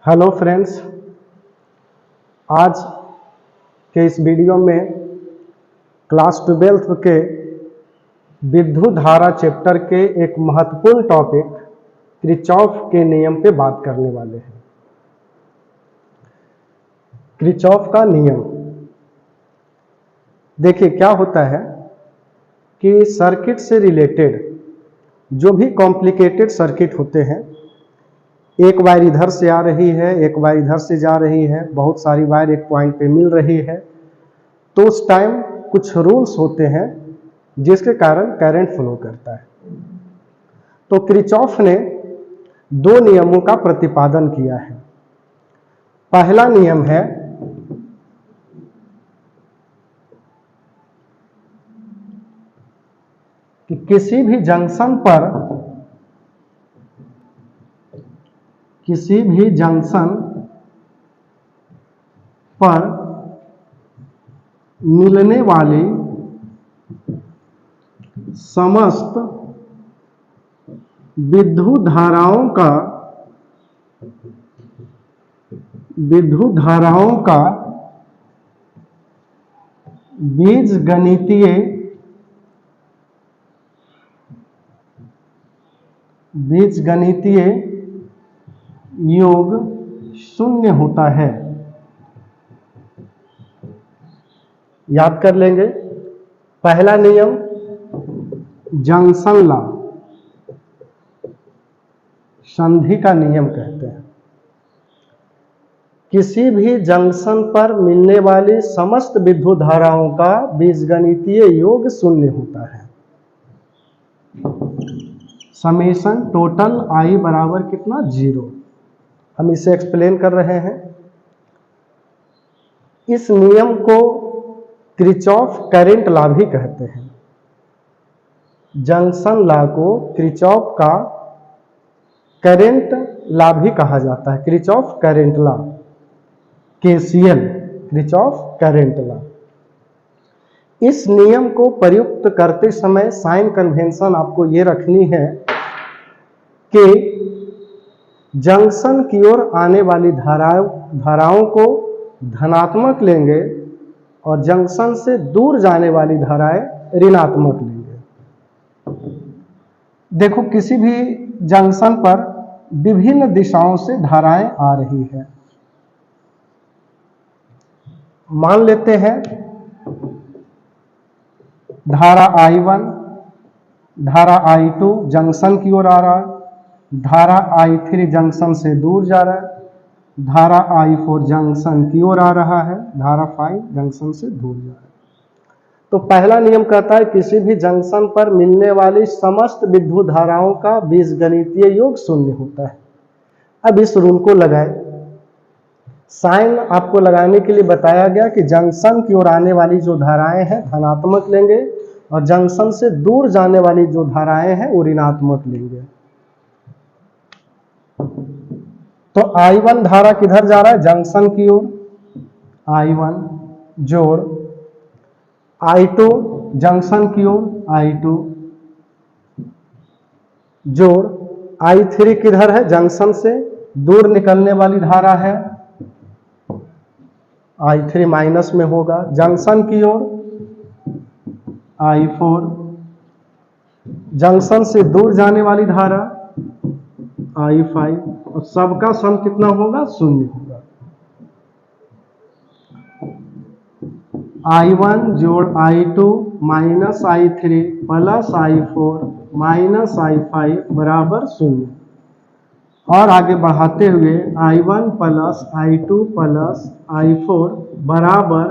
Hello friends, आज के इस वीडियो में क्लास 12th के विद्युत धारा चैप्टर के एक महत्वपूर्ण टॉपिक किरचॉफ के नियम पे बात करने वाले हैं। किरचॉफ का नियम देखिए क्या होता है कि सर्किट से रिलेटेड जो भी कॉम्प्लिकेटेड सर्किट होते हैं, एक वायर इधर से आ रही है, एक वायर इधर से जा रही है, बहुत सारी वायर एक पॉइंट पे मिल रही है, तो उस टाइम कुछ रूल्स होते हैं जिसके कारण करंट फ्लो करता है। तो किरचॉफ ने दो नियमों का प्रतिपादन किया है। पहला नियम है कि किसी भी जंक्शन पर मिलने वाली समस्त विद्युत धाराओं का बीजगणितीय योग शून्य होता है। याद कर लेंगे, पहला नियम जंक्शन लॉ, संधि का नियम कहते हैं। किसी भी जंक्शन पर मिलने वाली समस्त विद्युत धाराओं का बीजगणितीय योग शून्य होता है। समेशन टोटल आई बराबर कितना, 0। हम इसे एक्सप्लेन कर रहे हैं। इस नियम को किरचॉफ करंट लॉ भी कहते हैं। जंक्शन लॉ को किरचॉफ का करंट लॉ भी कहा जाता है। Kirchhoff current law, KCL, Kirchhoff current law. इस नियम को प्रयुक्त करते समय साइन कन्वेंशन आपको ये रखनी है कि जंक्शन की ओर आने वाली धाराओं को धनात्मक लेंगे और जंक्शन से दूर जाने वाली धाराएं ऋणात्मक लेंगे। देखो, किसी भी जंक्शन पर विभिन्न दिशाओं से धाराएं आ रही है। मान लेते हैं धारा I1, धारा I2 जंक्शन की ओर आ रहा है, धारा I3 जंक्शन से दूर जा रहा है, धारा I4 जंक्शन की ओर आ रहा है, धारा 5 जंक्शन से दूर जा रहा है। तो पहला नियम कहता है किसी भी जंक्शन पर मिलने वाली समस्त विद्युत धाराओं का बीजगणितीय योग शून्य होता है। अब इस रूल को लगाए। साइन आपको लगाने के लिए बताया गया कि जंक्शन की ओर आने वाली जो धाराएं हैं धनात्मक लेंगे और जंक्शन से दूर जाने वाली जो धाराएं हैं वो ऋणात्मक लेंगे। तो I1 धारा किधर जा रहा है, जंक्शन की ओर, I1 जोड़ I2 जंक्शन की ओर, I2 जोड़ I3 किधर है, जंक्शन से दूर निकलने वाली धारा है, I3 माइनस में होगा, जंक्शन की ओर I4, जंक्शन से दूर जाने वाली धारा I5, और सबका सम कितना होगा, शून्य होगा। I1 जोड़ I2 minus I3 plus I4 minus I5 बराबर शून्य। और आगे बढ़ाते हुए I1 plus I2 plus I4 बराबर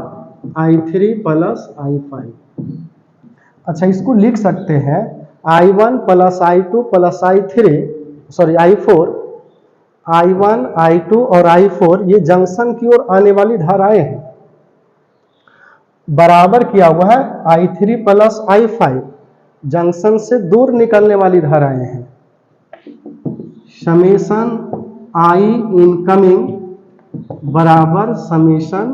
I3 प्लस I5। अच्छा, इसको लिख सकते हैं I1 plus I2 plus I4, I1, I2 और I4 ये जंक्शन की ओर आने वाली धाराएं हैं। बराबर किया हुआ है I3 प्लस I5 जंक्शन से दूर निकलने वाली धाराएं हैं। समेशन I इनकमिंग बराबर समेशन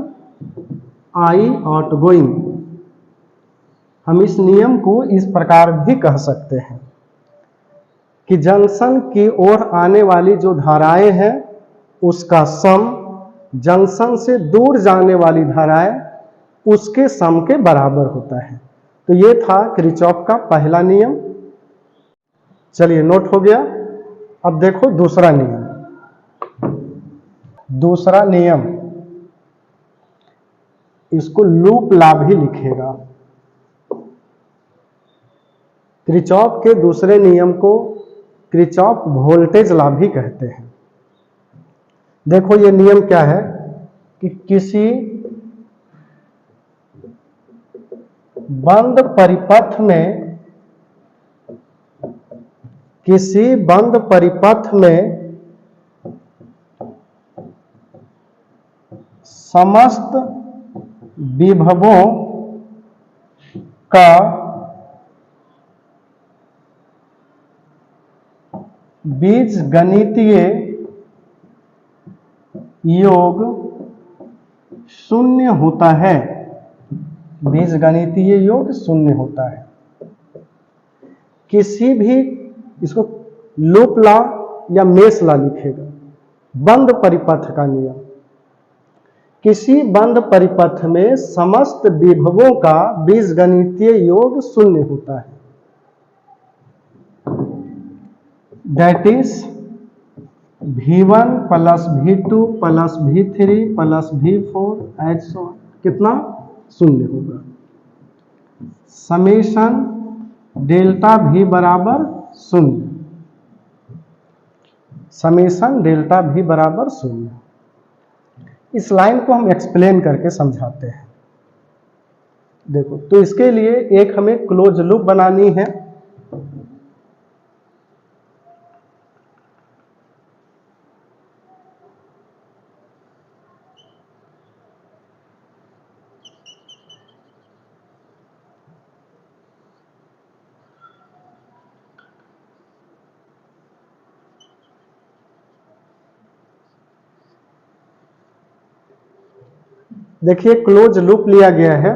I आउटगोइंग। हम इस नियम को इस प्रकार भी कह सकते हैं कि जंक्शन की ओर आने वाली जो धाराएं हैं उसका सम जंक्शन से दूर जाने वाली धाराएं उसके सम के बराबर होता है। तो ये था किरचॉफ का पहला नियम। चलिए, नोट हो गया। अब देखो दूसरा नियम। दूसरा नियम, इसको लूप लॉ भी लिखेगा। किरचॉफ के दूसरे नियम को किरचॉफ वोल्टेज लॉ भी कहते हैं। देखो ये नियम क्या है कि किसी बंद परिपथ में समस्त विभवों का बीजगणितीय योग शून्य होता है। बीजगणितीय योग शून्य होता है। किसी भी, इसको लूप लॉ या मेश लॉ लिखेगा। बंद परिपथ का नियम, किसी बंद परिपथ में समस्त विभवों का बीजगणितीय योग शून्य होता है। That is V1 plus V2 plus V3 plus V4 as so कितना शून्य होगा। समेशन डेल्टा V बराबर शून्य। समेशन डेल्टा V बराबर शून्य। इस लाइन को हम एक्सप्लेन करके समझाते हैं। देखो, तो इसके लिए एक हमें क्लोज लूप बनानी है। देखिए, क्लोज लूप लिया गया है।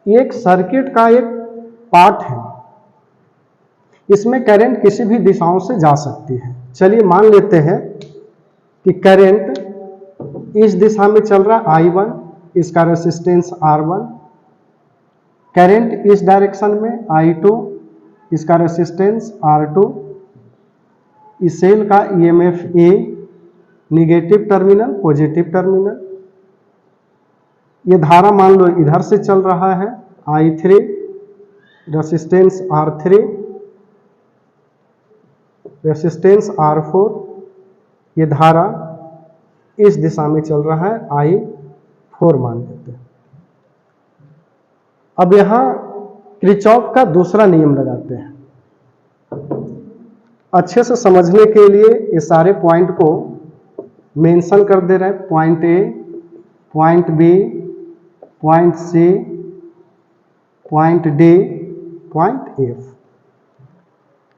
एक सर्किट का एक पार्ट है, इसमें करंट किसी भी दिशाओं से जा सकती है। चलिए मान लेते हैं कि करंट इस दिशा में चल रहा है I1, इसका रेसिस्टेंस R1। करंट इस डायरेक्शन में I2, इसका रेसिस्टेंस R2। इस सेल का EMF A, negative terminal, positive terminal. ये धारा मान लो इधर से चल रहा है I3, resistance R3, resistance R4। ये धारा इस दिशा में चल रहा है I4 मान लेते हैं। अब यहां किरचॉफ का दूसरा नियम लगाते हैं। अच्छे से समझने के लिए ये सारे पॉइंट को मेंशन कर दे रहे हैं। Point A, point B, point C, point D, point F.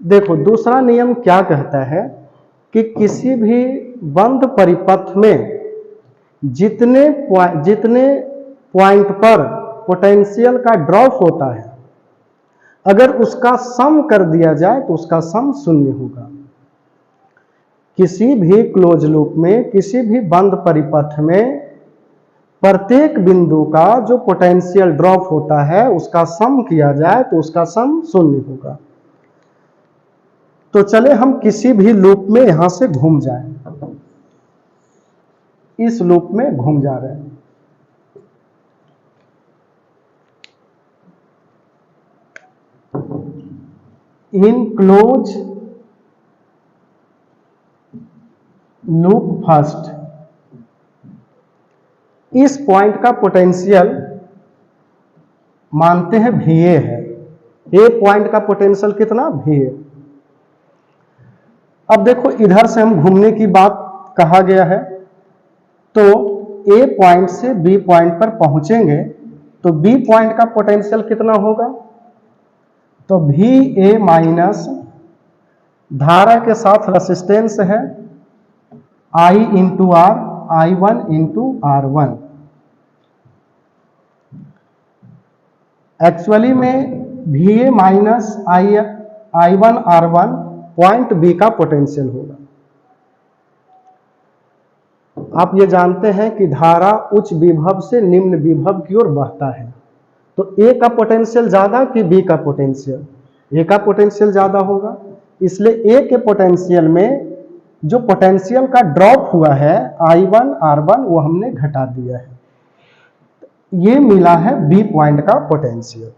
देखो, दूसरा नियम क्या कहता है कि किसी भी बंद परिपथ में जितने पॉइंट पर पोटेंशियल का ड्रॉप होता है, अगर उसका सम कर दिया जाए तो उसका सम शून्य होगा। किसी भी क्लोज लूप में, किसी भी बंद परिपथ में प्रत्येक बिंदु का जो पोटेंशियल ड्रॉप होता है उसका सम किया जाए तो उसका सम शून्य होगा। तो चले हम किसी भी लूप में यहां से घूम जाएं। इस लूप में घूम जा रहे हैं। इन क्लोज लूप फर्स्ट, इस पॉइंट का पोटेंशियल मानते हैं VA है। ए पॉइंट का पोटेंशियल कितना VA। अब देखो, इधर से हम घूमने की बात कहा गया है, तो A पॉइंट से B पॉइंट पर पहुंचेंगे तो B पॉइंट का पोटेंशियल कितना होगा, तो VA माइनस धारा के साथ रेसिस्टेंस है I into R, I1 into R1। Actually में VA minus I1 R1 point B का पोटेंशियल होगा। आप ये जानते हैं कि धारा उच्च विभव से निम्न विभव की ओर बहता है, तो ए का पोटेंशियल ज्यादा कि बी का पोटेंशियल? ए का पोटेंशियल ज्यादा होगा, इसलिए ए के पोटेंशियल में जो पोटेंशियल का ड्रॉप हुआ है I1 R1 वो हमने घटा दिया है। ये मिला है बी पॉइंट का पोटेंशियल।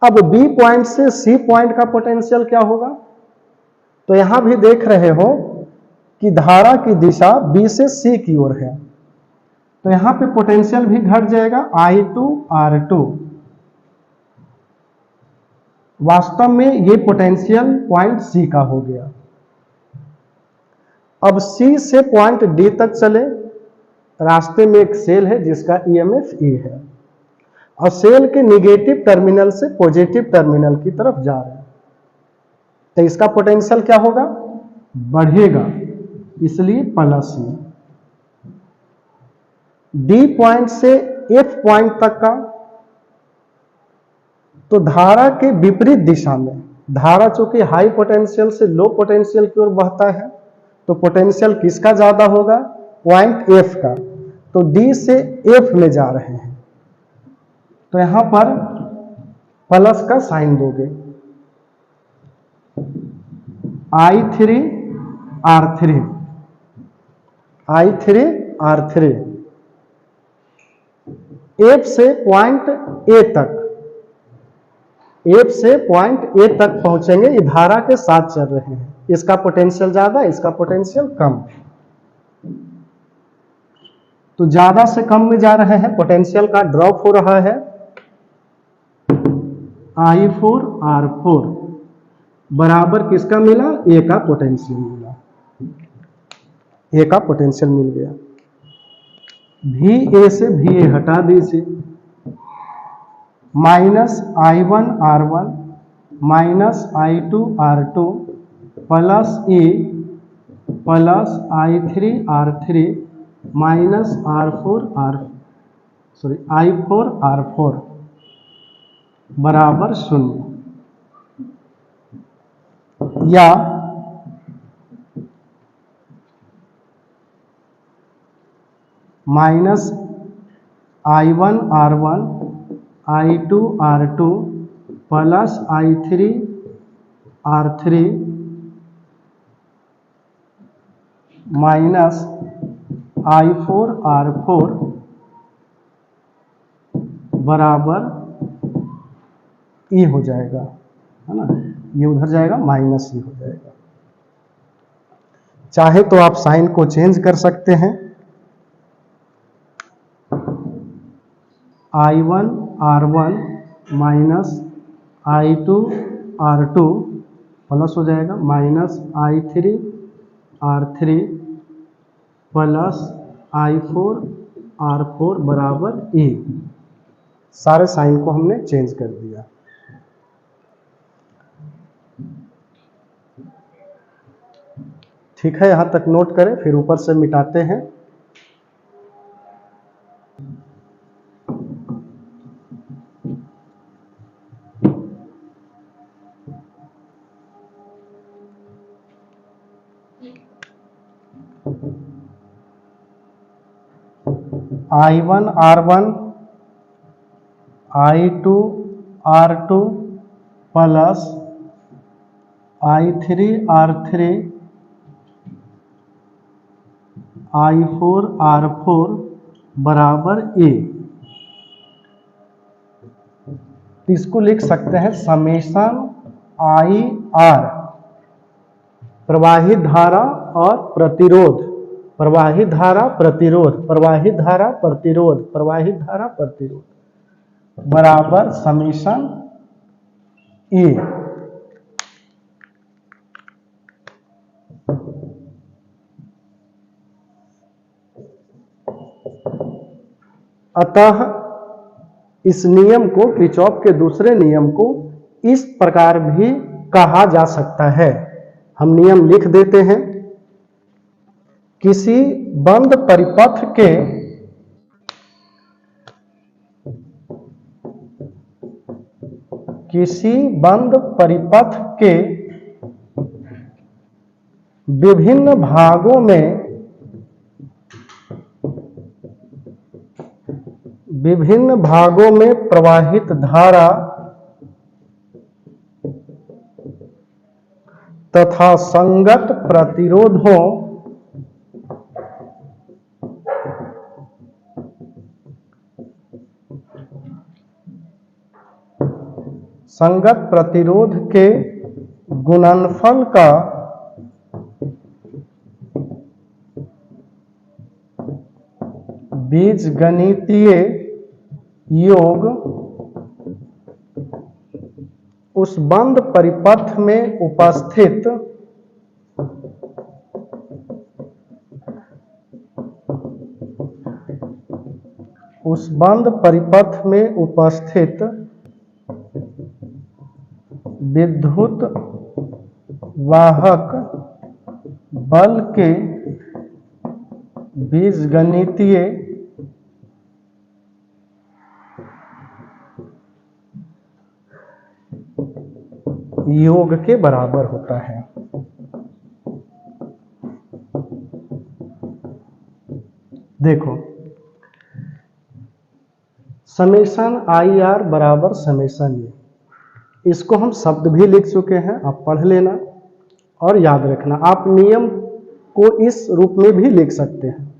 अब बी पॉइंट से सी पॉइंट का पोटेंशियल क्या होगा? तो यहां भी देख रहे हो कि धारा की दिशा बी से सी की ओर है, तो यहां पे पोटेंशियल भी घट जाएगा I2 R2। वास्तव में ये पोटेंशियल पॉइंट सी का हो गया। अब सी से पॉइंट डी तक चले, रास्ते में एक सेल है जिसका EMF E है और सेल के निगेटिव टर्मिनल से पॉजिटिव टर्मिनल की तरफ जा रहे हैं, तो इसका पोटेंशियल क्या होगा? बढ़ेगा, इसलिए प्लस E। डी पॉइंट से एफ पॉइंट तक का, तो धारा के विपरीत दिशा में, धारा चूंकि हाई पोटेंशियल से लो पोटेंशियल की ओर बहता है, तो पोटेंशियल किसका ज्यादा होगा? पॉइंट एफ का। तो डी से एफ में जा रहे हैं, तो यहां पर प्लस का साइन दोगे, I3 R3, I3 R3। F से पॉइंट ए तक, एफ से पॉइंट ए तक पहुंचेंगे, ये धारा के साथ चल रहे हैं, इसका पोटेंशियल ज्यादा, इसका पोटेंशियल कम, तो ज्यादा से कम में जा रहे हैं, पोटेंशियल का ड्रॉप हो रहा है। I4 R4 बराबर किसका मिला? ए का पोटेंशियल मिला, ए का पोटेंशियल मिल गया। VA से VA हटा दीजिए, minus I1 R1 minus I2 R2 plus E plus I3 R3 minus I4 R4 बराबर 0, या minus I1 R1 I2 R2 plus I3 R3 minus I4 R4 बराबर E हो जाएगा, है ना? ये उधर जाएगा, माइनस E हो जाएगा। चाहे तो आप साइन को चेंज कर सकते हैं, I1 R1 minus I2 R2 plus हो जाएगा minus I3 R3 plus I4 R4 बराबर E। सारे साइन को हमने चेंज कर दिया। ठीक है, यहां तक नोट करें, फिर ऊपर से मिटाते हैं। I1 R1 I2 R2 plus I3 R3 I4 R4 बराबर A। इसको लिख सकते हैं समेशन IR, प्रवाहित धारा और प्रतिरोध, प्रवाहित धारा प्रतिरोध, प्रवाहित धारा प्रतिरोध, प्रवाहित धारा प्रतिरोध बराबर समेशन E। अतः इस नियम को, किरचॉफ के दूसरे नियम को इस प्रकार भी कहा जा सकता है। हम नियम लिख देते हैं, किसी बंद परिपथ के विभिन्न भागों में विभिन्न भागों में प्रवाहित धारा तथा संगत प्रतिरोधों संगत प्रतिरोध के गुणनफल का बीजगणितीय योग उस बंद परिपथ में उपस्थित विद्युत वाहक बल के बीजगणितीय योग के बराबर होता है। देखो, समेशन आई आर बराबर समेशन ए, इसको हम शब्द भी लिख चुके हैं, आप पढ़ लेना और याद रखना। आप नियम को इस रूप में भी लिख सकते हैं।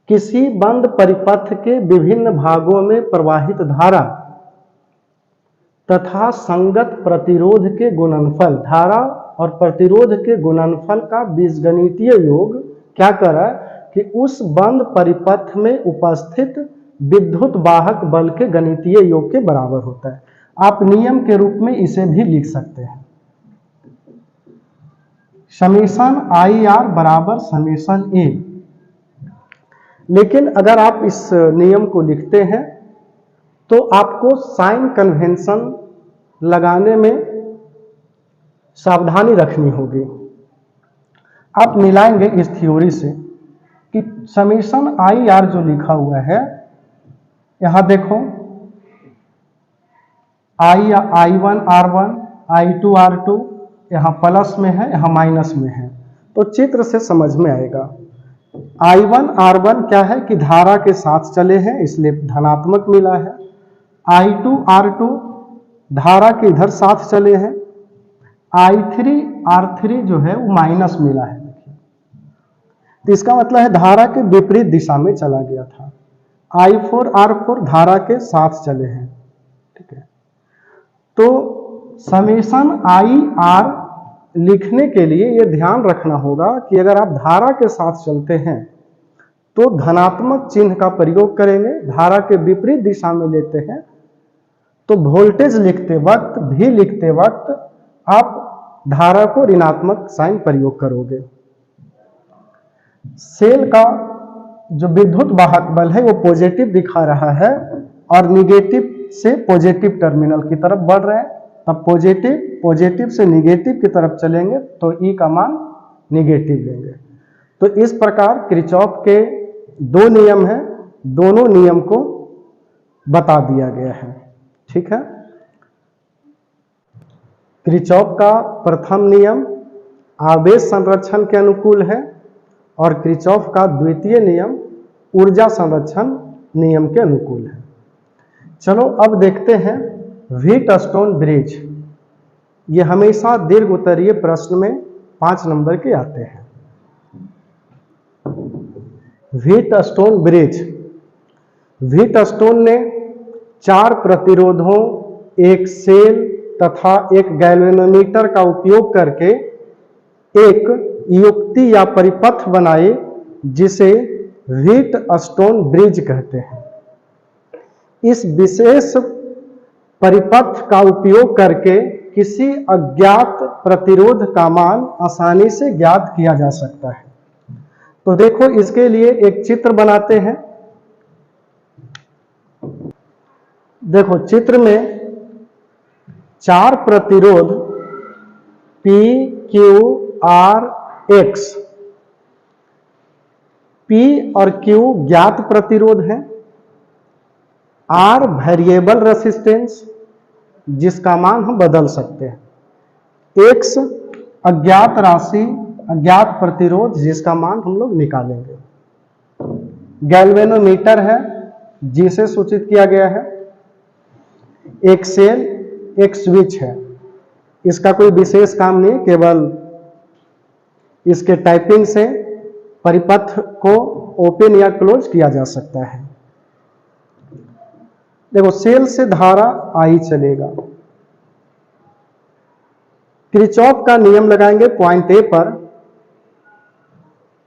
किसी बंद परिपथ के विभिन्न भागों में प्रवाहित धारा तथा संगत प्रतिरोध के गुणनफल, धारा और प्रतिरोध के गुणनफल का बीजगणितीय योग क्या कर रहा है कि उस बंद परिपथ में उपस्थित विद्युत वाहक बल के गणितीय योग के बराबर होता है। आप नियम के रूप में इसे भी लिख सकते हैं। समेशन आई आर बराबर समेशन ए। लेकिन अगर आप इस नियम को लिखते हैं तो आपको साइन कन्वेंशन लगाने में सावधानी रखनी होगी। आप मिलाएंगे इस थ्योरी से कि समेशन आई आर जो लिखा हुआ है, यहां देखो I1 R1, I2 R2, यहाँ प्लस में है, यहाँ माइनस में है, तो चित्र से समझ में आएगा। I1 R1 क्या है कि धारा के साथ चले हैं, इसलिए धनात्मक मिला है। I2 R2 धारा के इधर साथ चले हैं। I3 R3 जो है वो माइनस मिला है। तो इसका मतलब है धारा के विपरीत दिशा में चला गया था। I4 R4 धारा के साथ चले हैं। ठीक है, तो समेशन आई आर लिखने के लिए यह ध्यान रखना होगा कि अगर आप धारा के साथ चलते हैं तो धनात्मक चिन्ह का प्रयोग करेंगे, धारा के विपरीत दिशा में लेते हैं तो वोल्टेज लिखते वक्त आप धारा को ऋणात्मक साइन प्रयोग करोगे। सेल का जो विद्युत वाहक बल है वो पॉजिटिव दिखा रहा है और निगेटिव से पॉजिटिव टर्मिनल की तरफ बढ़ रहे हैं। तब पॉजिटिव से निगेटिव की तरफ चलेंगे तो ई का मान निगेटिव लेंगे। तो इस प्रकार किरचॉफ के दो नियम हैं, दोनों नियम को बता दिया गया है। ठीक है, किरचॉफ का प्रथम नियम आवेश संरक्षण के अनुकूल है और किरचॉफ का द्वितीय नियम ऊर्जा संरक्षण नियम के अनुकूल है। चलो अब देखते हैं व्हीटस्टोन ब्रिज। ये हमेशा दीर्घ उत्तरीय प्रश्न में 5 नंबर के आते हैं। व्हीटस्टोन ब्रिज, व्हीटस्टोन ने 4 प्रतिरोधों, एक सेल तथा एक गैल्वेनोमीटर का उपयोग करके एक युक्ति या परिपथ बनाई जिसे व्हीटस्टोन ब्रिज कहते हैं। इस विशेष परिपथ का उपयोग करके किसी अज्ञात प्रतिरोध का मान आसानी से ज्ञात किया जा सकता है। तो देखो, इसके लिए एक चित्र बनाते हैं। देखो, चित्र में 4 प्रतिरोध P, Q, R, X, P और Q ज्ञात प्रतिरोध है, R वेरिएबल रेसिस्टेंस जिसका मान हम बदल सकते हैं, X अज्ञात राशि, अज्ञात प्रतिरोध जिसका मान हम लोग निकालेंगे, गैल्वेनोमीटर है जी से सूचित किया गया है। एक सेल, एक स्विच है, इसका कोई विशेष काम नहीं, केवल इसके टाइपिंग से परिपथ को ओपन या क्लोज किया जा सकता है। देखो, सेल से धारा आई चलेगा, किरचॉफ का नियम लगाएंगे पॉइंट ए पर,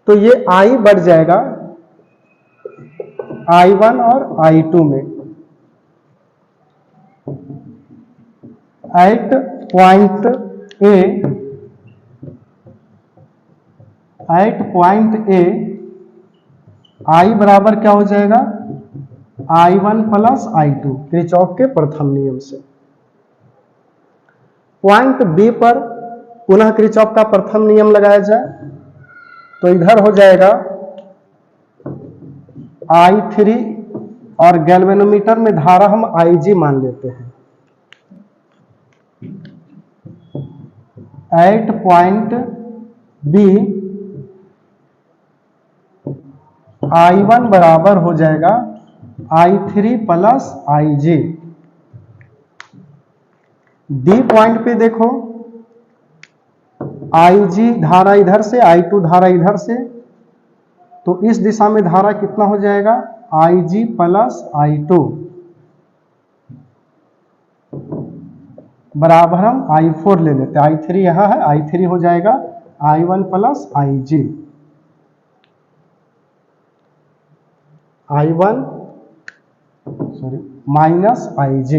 तो ये आई बढ़ जाएगा I1 और I2 में। एट पॉइंट ए I बराबर क्या हो जाएगा, I1 प्लस I2, किरचॉफ के प्रथम नियम से। पॉइंट बी पर पुनः किरचॉफ का प्रथम नियम लगाया जाए, तो इधर हो जाएगा I3 और गैल्वेनोमीटर में धारा हम IG मान लेते हैं। एट पॉइंट बी I1 बराबर हो जाएगा I3 plus IG। D point पे देखो, IG धारा इधर से, I2 धारा इधर से, तो इस दिशा में धारा कितना हो जाएगा, IG प्लस I2 बराबर हम I4 ले लेते हैं। I3 यहां है, I3 हो जाएगा I1 plus IG। I1 minus IG।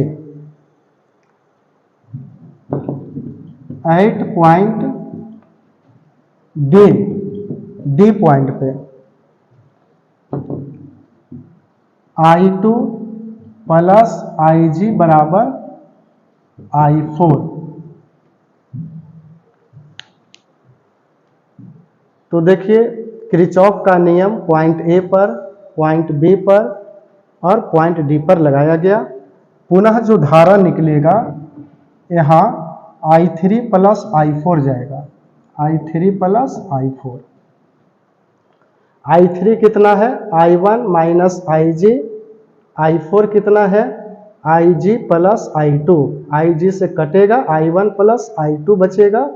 At point D point पे I2 प्लस IG बराबर I4। तो देखिए, किरचॉफ का नियम पॉइंट ए पर, पॉइंट बी पर और पॉइंट डी पर लगाया गया। पुनः जो धारा निकलेगा यहाँ I3 प्लस I4 जाएगा, I3 प्लस I4। I3 कितना है, I1 माइनस IG। I4 कितना है, IG प्लस I2। IG से कटेगा, I1 प्लस I2 बचेगा,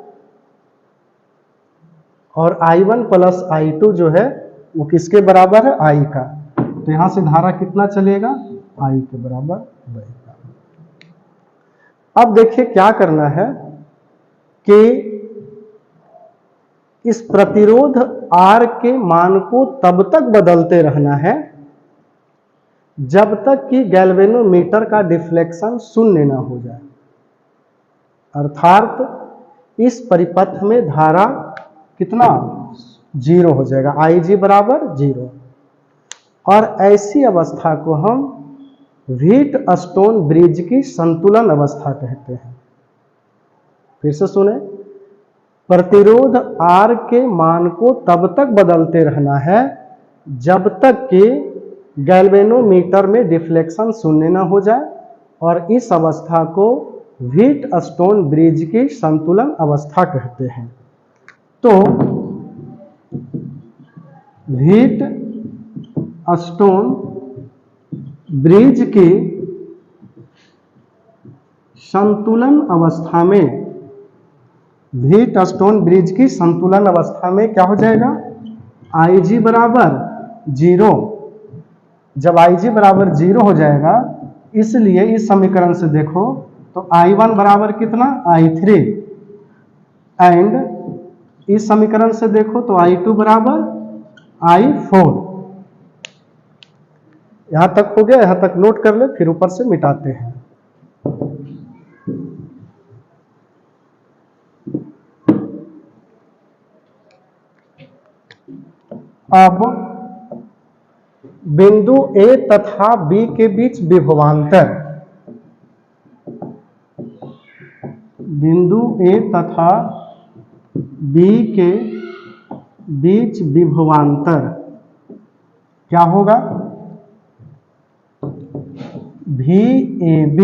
और I1 प्लस I2 जो है वो किसके बराबर है, I का। तो यहां से धारा कितना चलेगा, I के बराबर बनेगा। अब देखिए क्या करना है कि इस प्रतिरोध R के मान को तब तक बदलते रहना है जब तक कि गैल्वेनोमीटर का डिफ्लेक्शन शून्य ना हो जाए, अर्थात इस परिपथ में धारा कितना, 0 हो जाएगा, IG बराबर 0। और ऐसी अवस्था को हम व्हीटस्टोन ब्रिज की संतुलन अवस्था कहते हैं। फिर से सुने, प्रतिरोध R के मान को तब तक बदलते रहना है जब तक कि गैल्वेनोमीटर में डिफ्लेक्शन शून्य न हो जाए, और इस अवस्था को व्हीटस्टोन ब्रिज की संतुलन अवस्था कहते हैं। तो व्हीटस्टोन ब्रिज की संतुलन अवस्था में, व्हीटस्टोन ब्रिज की संतुलन अवस्था में क्या हो जाएगा, IG बराबर 0। जब IG बराबर 0 हो जाएगा, इसलिए इस समीकरण से देखो तो I1 बराबर कितना, I3, एंड इस समीकरण से देखो तो I2 बराबर I4। यहां तक हो गया, यहां तक नोट कर ले, फिर ऊपर से मिटाते हैं। अब बिंदु A तथा B के बीच विभवांतर, बिंदु A तथा B के बीच विभवांतर क्या होगा, VAB।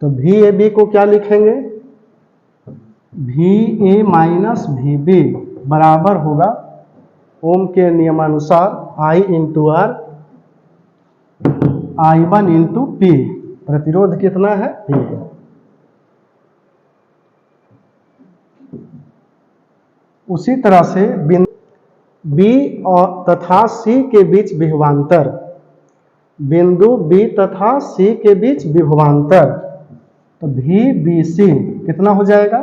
तो VAB को क्या लिखेंगे, VA माइनस VB बराबर होगा ओम के नियमानुसार I into R। I1 into P, प्रतिरोध कितना है P। उसी तरह से बिंदु B और तथा C के बीच विभवांतर, बिंदु B तथा C के बीच विभवांतर, तो VBC कितना हो जाएगा,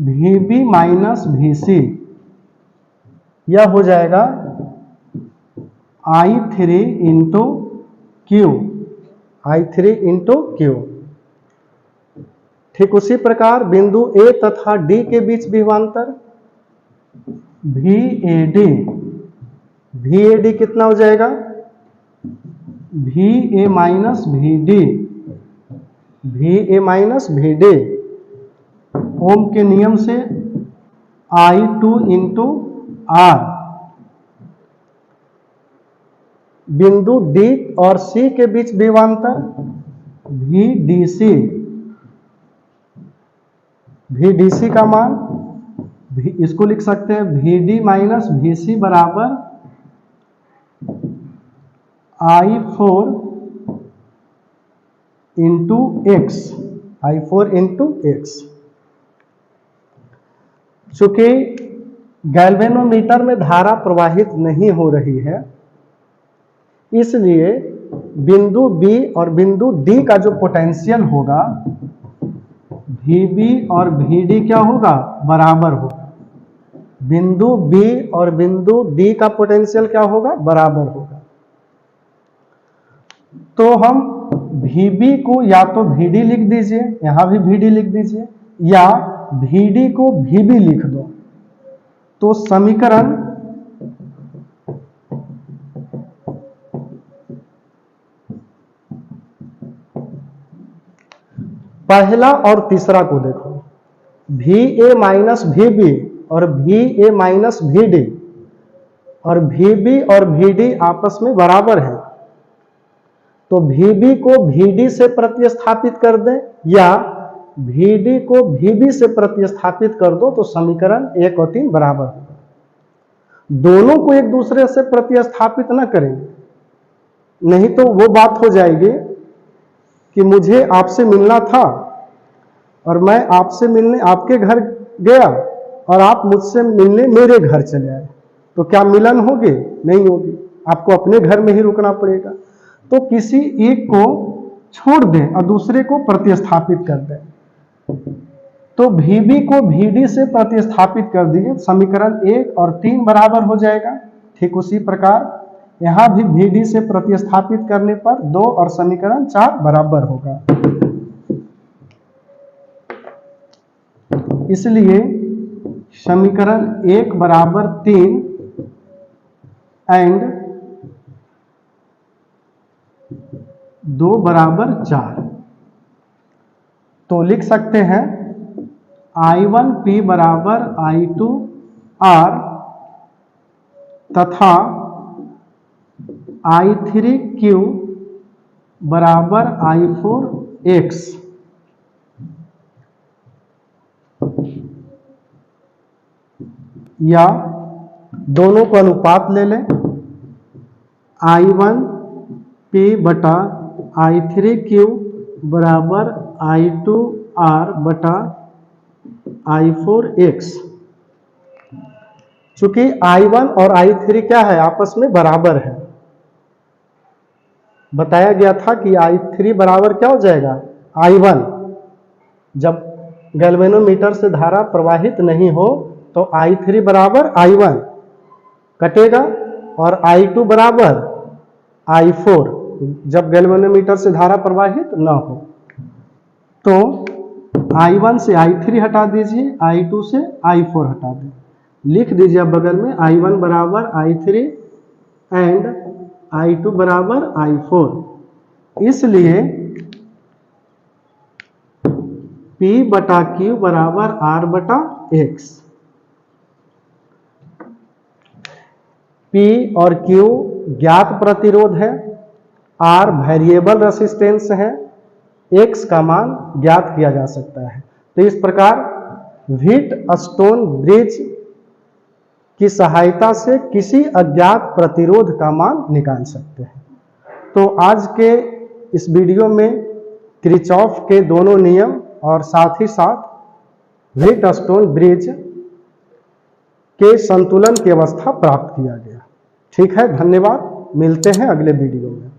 VB माइनस VC, यह हो जाएगा I3 into Q, I3 into Q। ठीक उसी प्रकार बिंदु A तथा D के बीच विभवांतर VAD, VAD कितना हो जाएगा, VA minus VD, VA minus VD, ओम के नियम से I2 इंटू R। बिंदु D और C के बीच विभवांतर VDC, VDC का मान इसको लिख सकते हैं VD माइनस VC बराबर I4 into X, I4 into X। चूंकि गैल्वेनोमीटर में धारा प्रवाहित नहीं हो रही है, इसलिए बिंदु B और बिंदु D का जो पोटेंशियल होगा VB और VD क्या होगा, बराबर होगा। बिंदु B और बिंदु D का पोटेंशियल क्या होगा, बराबर होगा। तो हम VB को या तो VD लिख दीजिए, यहां भी VD लिख दीजिए, या VD को VB लिख दो। तो समीकरण पहला और तीसरा को देखो, VA माइनस VB और VA माइनस VD, और VB और VD आपस में बराबर है, तो VB को VD से प्रतिस्थापित कर दें या VD को VB से प्रतिस्थापित कर दो, तो समीकरण 1 और 3 बराबर होगा। दोनों को एक दूसरे से प्रतिस्थापित न करेंगे, नहीं तो वो बात हो जाएगी कि मुझे आपसे मिलना था और मैं आपसे मिलने आपके घर गया और आप मुझसे मिलने मेरे घर चले आए, तो क्या मिलन होगी, नहीं होगी, आपको अपने घर में ही रुकना पड़ेगा। तो किसी एक को छोड़ दें और दूसरे को प्रतिस्थापित कर दें, तो VB को VD से प्रतिस्थापित कर दीजिए, समीकरण 1 और 3 बराबर हो जाएगा। ठीक उसी प्रकार यहां भी VD से प्रतिस्थापित करने पर 2 और समीकरण 4 बराबर होगा। इसलिए समीकरण 1 बराबर 3 एंड 2 बराबर 4, तो लिख सकते हैं I1P बराबर I2R तथा I3Q बराबर I4X। या दोनों को अनुपात ले लें, I1P बटा I3Q बराबर I2R बटा I4X। चूंकि I1 और I3 क्या है, आपस में बराबर है। बताया गया था कि I3 बराबर क्या हो जाएगा, I1। जब गैल्वेनोमीटर से धारा प्रवाहित नहीं हो तो I3 बराबर I1 कटेगा और I2 बराबर I4, जब गैल्वेनोमीटर से धारा प्रवाहित न हो। तो I1 से I3 हटा दीजिए, I2 से I4 हटा दीजिए, लिख दीजिए अब बगल में I1 बराबर I3 एंड I2 बराबर I4। इसलिए P बटा Q बराबर R बटा X। P और Q ज्ञात प्रतिरोध है, R वेरिएबल रेसिस्टेंस है, X का मान ज्ञात किया जा सकता है। तो इस प्रकार व्हीटस्टोन ब्रिज की सहायता से किसी अज्ञात प्रतिरोध का मान निकाल सकते हैं। तो आज के इस वीडियो में किरचॉफ के दोनों नियम और साथ ही साथ व्हीटस्टोन ब्रिज के संतुलन की अवस्था प्राप्त किया गया। ठीक है, धन्यवाद। मिलते हैं अगले वीडियो में।